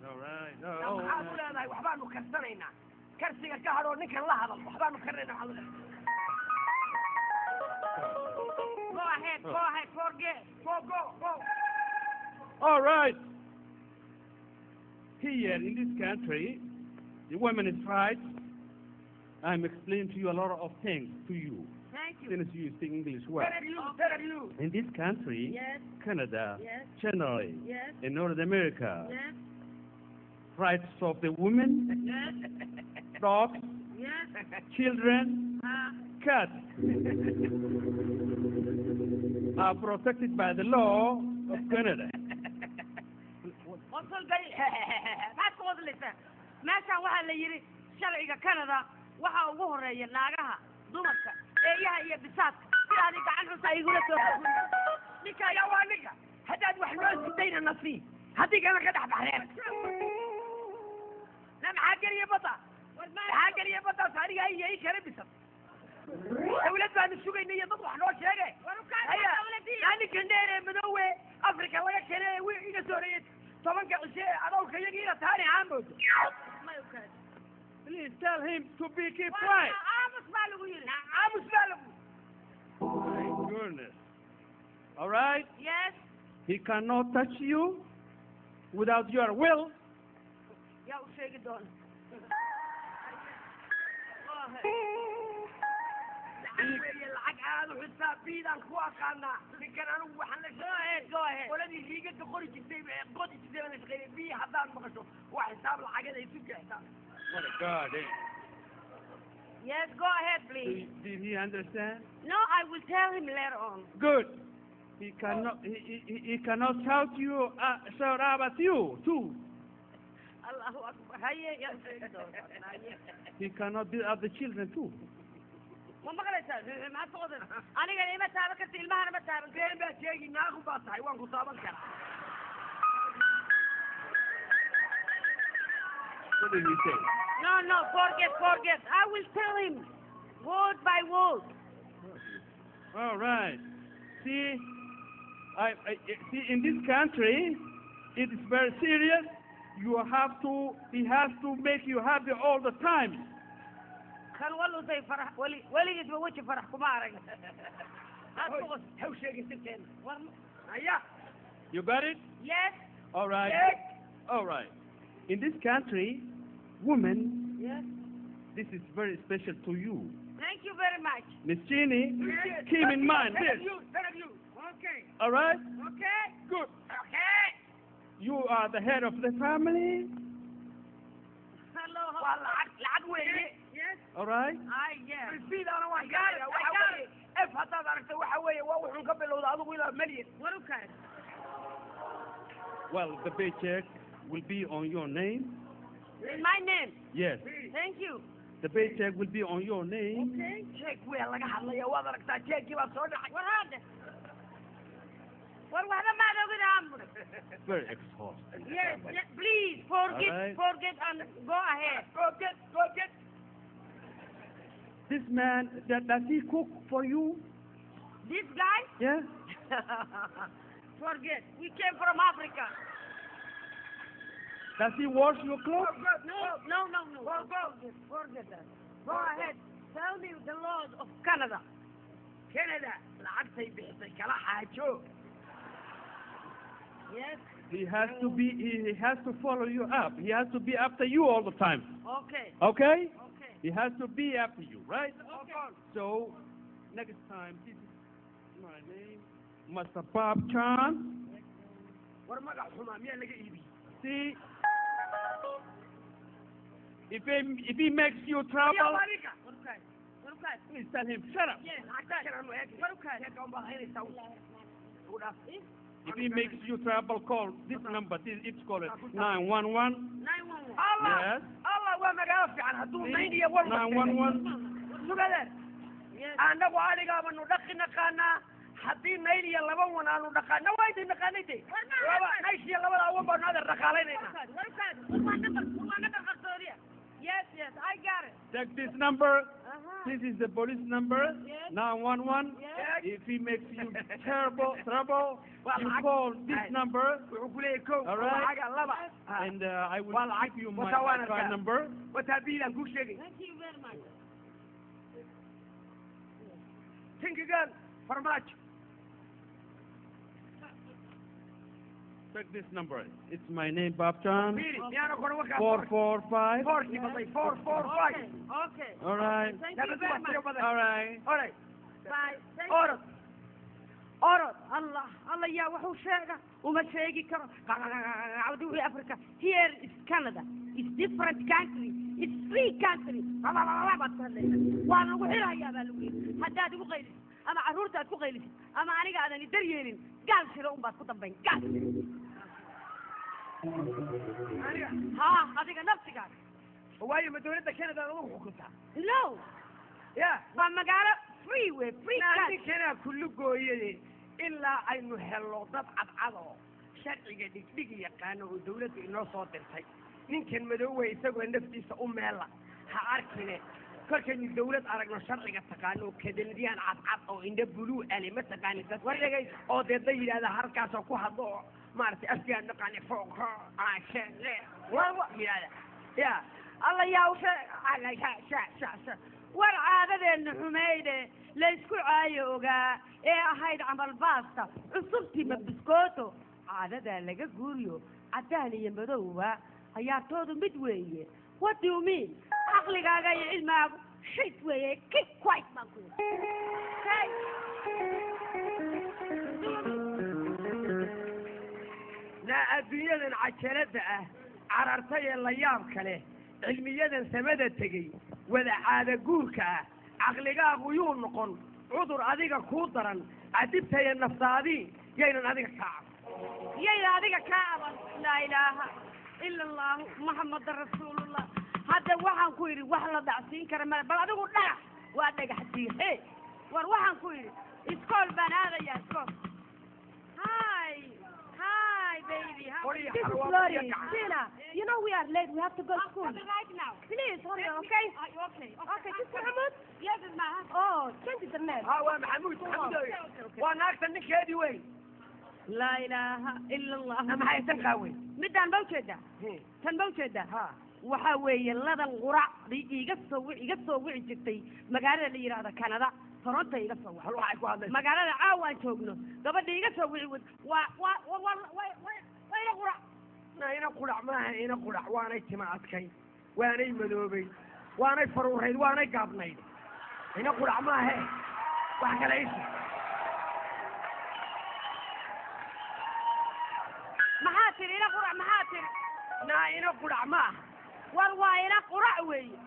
All right. waxaan u leedahay waxbaanu karsanaynaa karsiga ka hadhoo ninkan la hadal waxbaanu karinaynaa waxaan u leedahay go ahead forget go All right. Here in this country, the women's rights, I'm explaining to you a lot of things to you. thank you Since you speak English well. tell you In this country, yes Canada, yes generally, yes in North America, yes rights of the women, yes dogs, yes children, cats are protected by the law of Canada. وصل بي ما تقول لي meeshaan waxaa la yidhi sharciga Canada waxa ugu horeeya naagaha dumarka eeyaha iyo bisaadka sidaadi gacan xunta igula soo ninka ayaa waa ninka haddaad wax loo sidayna nasiib haddii kana ka dhex baxreen na maxaa geliya badaas aniga iyo ii kala bisan dawlad baanu sugaynay iyo dad wax noo sheege ninkan dheer ee madoowe afrika laga keenay iga soo horeeyay tobanka cishe adowka iyagiina taani aan moodo Please tell him to keep quiet. aamus baa lagu My goodness. All right? yes He cannot touch you without your will. yaa u sheegi doona lacag aad u xisaabiidaan ku aqaanaa ninkan anigu waxaan la shaqeeyay qoladii riigada qori jirtay qodi jirtay baan la shaqeeyay biyi haddaan maqasho waa xisaab lacagada ay isu xisaab What a God, eh? yes go ahead please Did he understand? no I will tell him later on Good. He cannot shout out at you too. Allahu akbar haye yaa u sheegi doona haye He cannot beat up the children too. ma maqlaysaa maxaad socodeen anigana ima taaban karta ilmahana ma taaban been baa sheegi naagu baa tahay waan ku taaban karaa What did he say? no forget I will tell him word by word All right. See, see, in this country, it is very serious. He has to make you happy all the time. kan walusay farax weligiisba weji farax kuma arag haw sheegin sirteena war aya You got it? yes All right. yes All right. In this country, women, yes this is very special to you. thank you very much Miss Jeannie, keep in mind this. thank you okay All right? okay Good. okay You are the head of the family. hello waa lacag weeye yes All right? yes fiidana waan gaaraya waxa weeye f haddaad aragto waxa weeye waa wuxuun ka bilowda adigu ilaa malyan war u kaas Well, the paycheck will be on your name. my name Yes. thank you The paycheck will be on your name. okay check wea laga hadlaya waad aragtaa checkii baa soo dhacay war hadde war waxba maad ogin aamur Very exhausting. yes please All right. forget and go ahead forget This man, does he cook for you? this guy Yeah? forget we came from Africa Does he wash your clothes? no forget that go ahead tell me the laws of Canada lacagtay bixisay kala xaajo yes He has to follow you up. He has to be after you all the time. okay Okay? okay He has to be after you, right? okay So, next time, this is my name, Master Bob Chan. war magac xumaa miyaa laga iibiye See, if he makes you trouble, please tell him, shut up. If he makes you trouble, call this number. It's called 911. Yes. Allah waa magaalo fiican hadduu mayn iyo war 911. sugadeen annagu adigaabanu dhaqi naqaanaa haddii nayl iyo laba wan aanu dhaqaana waa idin naqaanay de naysh iyo labada awan baanu adeer dhaqaalaynayna Yes, I got it. Take this number. This is the police number, Yes. 911. Yes. If he makes you terrible trouble, you call this number, all right? And I will give you my card number. Thank you very much. Check this number. It's my name, Bob Chan. 445. Okay. All right. Thank you very much. All right. Bye. Thank you. أورد الله يا وحو شاقة وما شاقي كرو عودوا أفريقيا. Here is Canada. It's different country. It's free country. وأنا وحيرها يا بالوين. حداد وقيلس. أما عرورتها تقيلس. أما أنا قاعدة ندريين. قال شلون بس طبعين قال. ها هذيك نفسك قال. واي مدونة كندا روح وكتها No. يا وما قال free way free نادي country. كنا كل قوية إلا أنه هلو ضبط عضو شرعي دقيق يقانو دولة إنه صوت الحي نمكن مدوة يسوي نفسي سأم هلا هاركنه كل كن الدولة أرجع شرعي تقانو كدلديان عض أو إن بلو ألي متقاني تسوي أو تضيع هذا حركة سوكو هذا مارتي أشياء نقاني فوق عشان لا والله يا الله يا وشا على شا والعادة إن حميدة ليسكو عايوغا إيه هايد عمل باستا عصبتي من بسكوتو عادة لقى قوريو عداني ينبدوها هيارتودو مدوية what do you mean عقلي قاقا يعلمها شيت ويه كيف كويت ماكو لا الدنيا عشرتها عررتي الليام كله علميا سمدة تجي ولا عاد جورك عقلك غيون نقول عذر هذيك كودرا عتبتها النفس هذه جينا هذيك كعب يا هذيك كعبة لا إله إلا الله محمد رسول الله هذا وحن كويري وحلا دعسين كرمال بل هذا قلنا وهذا حدي هي وروحن كويري اسكول بان هذا يا اسكول Hi baby This is Lori Tina you know we are late we have to go to school right now please hold on okay okay this Muhammad yes it's Muhammad oh change the name ها محمود وانا اكثر منك هادي وين لا إله إلا الله انا معي تنقاوي مدان بوجده tan bawjeeda waxa weeye ladan qurac iga soo wici jirtay magaalada la yiraahdo Canada Toronto iga soo hal waxa ku hadlay magaalada caawan joogno gabadha iga soo wici waa ina qurac ina qurac maaha ina qurac waanay timaadkay waanay madoobay waanay faruureyd waanay gaabnayd ina qurac maaha wax kale isu maxaa tiri ina qurac maxaa tiri ina qurac maaha war waa ina qurac weeye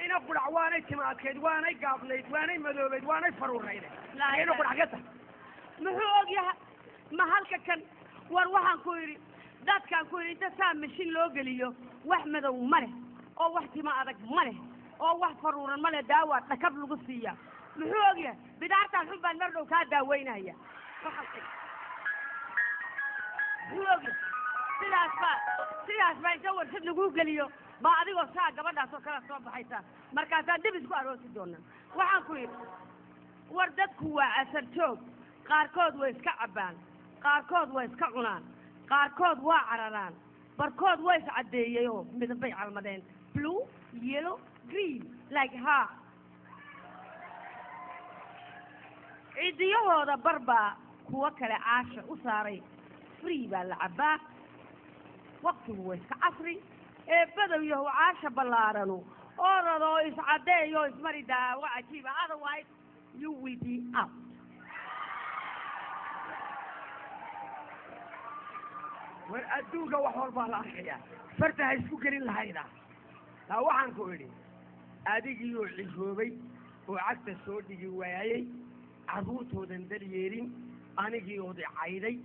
ina qurac waanay timaadkeed waanay gaabnayd waanay madoobayd waanay faruureyd ina qurac gata muxuu og yahay ma halka kan war waxaan ku yidhi dadkaan ku yidhi inta saa mashin loo geliyo wax madow ma leh oo wax tima adag ma leh oo wax faruuran ma leh daawa dhakab lagu siiya muxuu og yahay bidaartaan xun baan mar dhow kaa daaweynaya muxuu og yahay sidaas baa inta warshad lagu geliyo baa adigoo saa gabadhaas oo kala soo baxaysa markaasaa dib isku aroosi doonaa waxaan ku yidhi war dadku waa asar joog qaarkood way iska cabbaan qaarkood way iska cunaan qaarkood waa cararaan barkood way is caddeeyeyoo midabay calmadeen blue yellow green like ha ciidiyahooda barbaa kuwo kale caasha u saaray free baa la cabbaa waqtigu waa iska casri ee badow yahow caasha ballaaranu oradoo iscaddeeyo ismari daawo cajiiba otherwise you will be out war adduunka wax walbaa la arkayaa farta ha isku gelin lahayda taa waxaan ku idhi adigiioo cishoobay oo cagta soo dhigi waayey carruurtoodan daryeelin anigii oodi cayday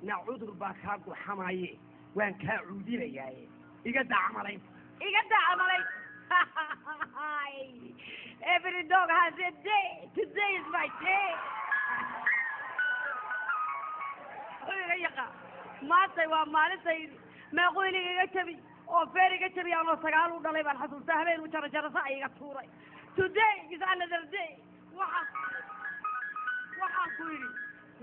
na cudur baa kaa guxamaye waan kaa cuudinayaaye iga dacmalay every dog has a day today is my day maantay waa maalintaydi meeqoyliga iga jabi oo feer iga jabi anoo 9 u dhalay baan xasuustaa habeen u jarajaraso iga tuuray today is another day waxaan ku yidhi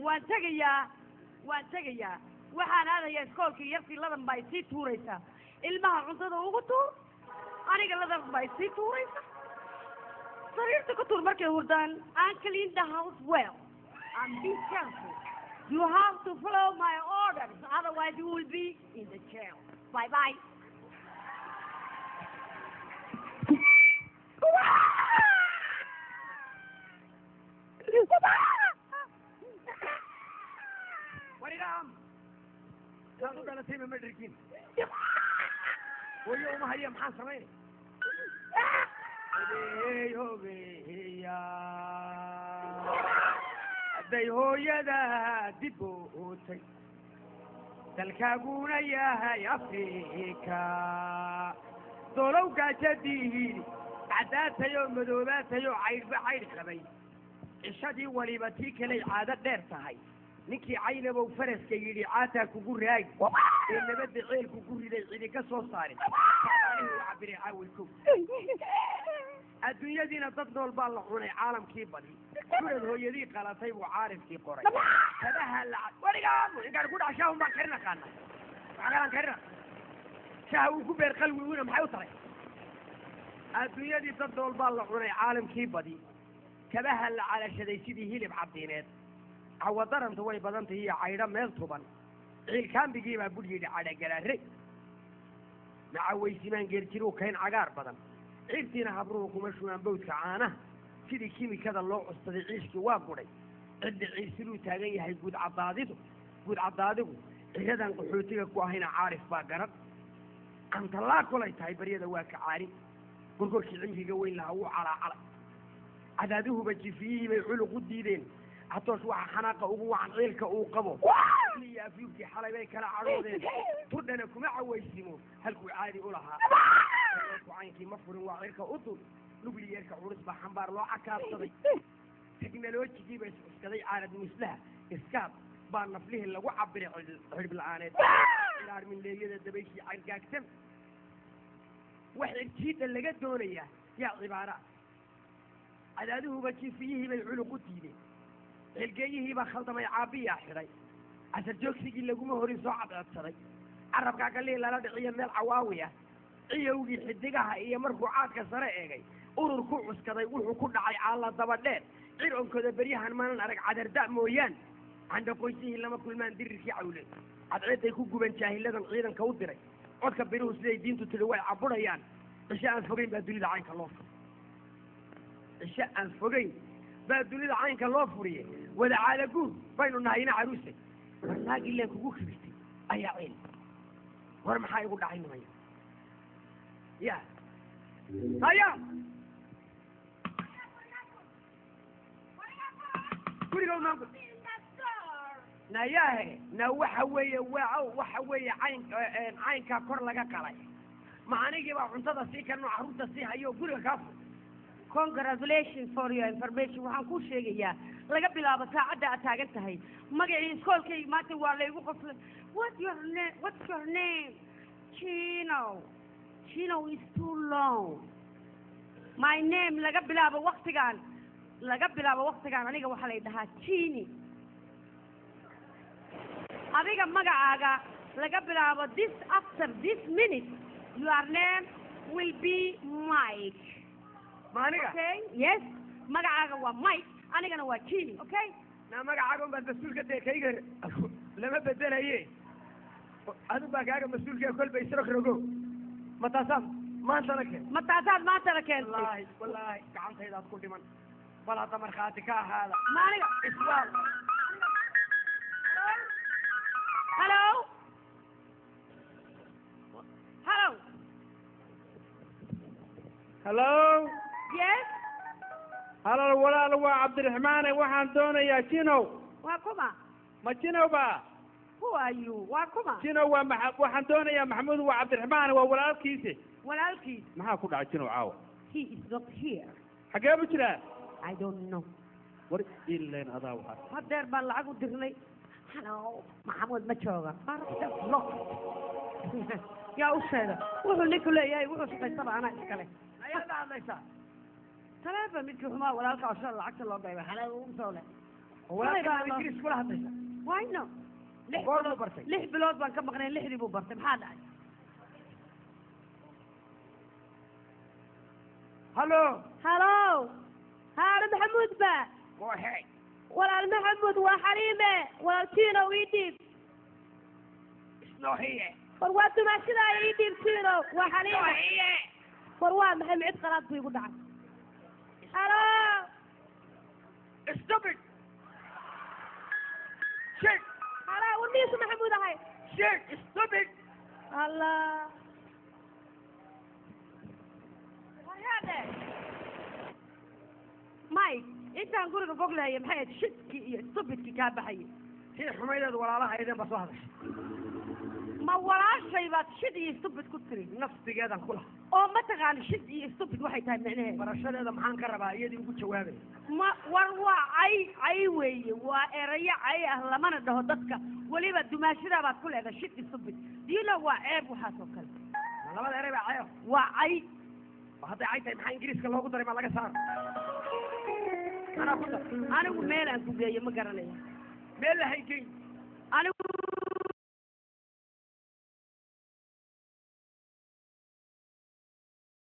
waan tegayaa waxaan aadayaa iskoolkii yarkii ladan baa isii tuuraysaa ilmaha cuntada ugu tuur aniga ladan baa isii tuuraysa sariirta ku tuur markay hurdaan and clean the house well and be careful. You have to follow my orders, otherwise you will be in the jail. Bye bye. What is it? Kamu dah nasi memang dirikin. Woyo mahayam hasamai. Hey ho ya. Day hooyada dib u utay dalkaaguna yahay Afrika dolow gaajadii cadaatayo madoobaatayo caydba cayd qabay cishadii waliba tii kale caado dheer tahay ninkii caynabow faraska yidhi caataa kugu raag ee nabadda ceel kugu riday cidi ka soo saarin cabire caawilkow adduunyadiina dad nool baa la cunay caalamkii badi surad hooyadii qalatay buu caarifkii qoray kadaha lacag warigaan inkaan ku dhac shaahu baan karin aqaana waxaan karina shaaha uu ku beer qalwi una maxay u tahay adduunyadii dad nool baa la cunay caalamkii badi kadaha la calashaday sidii hilib cabdiineed cawadaranta way badan tahay iyo caydho meel tuban ciilkaambigii baa bud yidhi cadhagalaare macawaysimaan geerjiruu kayn cagaar badan ciirtiina habruhu kuma shugaan bawdka caanaha sidii kimikada loo custaday ciishkii waa gudhay cidda ciirsiluu taagan yahay guud caddaadigu ciradan qaxootiga ku ahayna caarif baa garan cantallaa kolay tahay baryada waa ka caari gorgorkii cimriga weyn lahaa wuu calaacalay cadaaduhuba jifiyihii bay culuq u diideen catoosh waxa xanaaqa ugu wacan ciilka uu qabo iyo afyuubkii xalay bay kala cadhoodeen turdhana kuma cawaysimo halkuu caadi u lahaa caynkii ma furin waa cirka u dul nugliyeerka culus baa xambaar loo cakaabsaday teknolojigii ba iscuskaday caalad muslaha iskaab baa naflihii lagu cabiray xidhib la-aaneed ilaarminleeyada dabayshii cargaagsan wax irjiidha laga doonayaa yaa cibaara cadaaduhuba jifiyihii bay culuq u diideen xilgeeyihii baa khaldamay caabiyaa xidhay casar joogsigii laguma horin soo cadceedsaday carabkaa galii lala dhiciyo meel cawaawi ah ciyowgii xidigaha iyo markuu caadka sare eegay urur ku cuskaday wuxuu ku dhacay caalla daba dheer cir onkooda beryahan maanan arag cadarda mooyaan candha qoysihii lama kulmaan dirirkii cawle cadceedday ku guban jaahiladan ciidanka u diray codka biruhu siday diintu tidhi way caburayaan cisho aan fogeyn baa dunida caynka loo furiy cisho aan fogeyn baa dunida caynka loo furiye wada caalaguud baynu nahayna caruusay war naagii leen kugu kibirtay ayaa ceel war maxaa igu dhacay nimaya ya haya guriga umaanku nayahe na waxa weeye caynkaa kor laga qalay ma anigii baa cuntada sii karno carruurta sii hayo guriga kaa fur congratulations for your information waxaan kuu sheegayaa laga bilaabo saacadda aad taagan tahay magacii iskoolkay maanta waa laygu qosla what's your name Chino is too long my name laga bilaabo waqtigan aniga waxaa lay dhahaa Chini adiga magacaaga laga bilaabo after this minute your name will be Mike maaniga okay yes magacaaga waa Mike anigana waa Chini okay na magacaaga baa mas'uulka kayga lama bedelaye adu baa kaaga mas'uulka kolba isro krogo mataasaad maanta la keen wallahi gacantaydaad ku dhiman bal hadda markhaati ka ahaada maaniga isbaal hello yes halo walaal waa cabdiraxmaane waxaan doonayaa jinow waa kuma ma jinow ba who are you waa kuma jinow waa waxaan doonayaa maxamuud waa cabdiraxmaane waa walaalkiisi maxaa ku dhacay jinow caawa he is not here xagee bu jiraa I don't know war ileen adaa waxaa hadeer baan lacag u dirnay hello maxamuud ma jooga yaa u sheega wuxuu ninku leeyahay wuxuu shaqaysaba anaa iskale ayaad hadlaysaa تلفون مثل حما ولا لك عشان العكس الله قايبه حلا ومسوله ولا كان إنجليز كلها هديسة واينو goorma bartay لح بلود بان ka maqnay lixdii buu bartay maxaa dhacay hallo halo haare maxamuud ba go ahead walaal maxamuud waa xaliime walaalkiina ii dhiib isnoo hiye war waa dumaashada ii dhiibtiino waa xaliime hiye war waa maxay mid qalaad buu igu dhacay halo stupid shit halo warniisu maxamuud ahay shit stupid allah wayaade mike intaan guriga bog leeya maxay shidkii iyo stupidkii kaa baxayay tii xumaydeed walaalaha idin ba soo hadashay ma walaashay baad shid iyo stupid ku tiri naftigeedan kula oo ma taqaan shid iyo stupid waxay tahay micnaheed barashadeeda maxaan ka rabaa iyadii ugu jawaabay ma war waa cay weeye waa erayo cay ah lamana dhaho dadka weliba dumaashadaa baad ku leedahay shid iyo stupid diino waa ceeb waxaas oo kale labada eray baa cayo waa cay hadday cay tahay maxaa ingiriiska loogu daray ma laga saaro anaa ku dar anigu meel aan ku geeyo ma garanayo meel lahay geyn anigu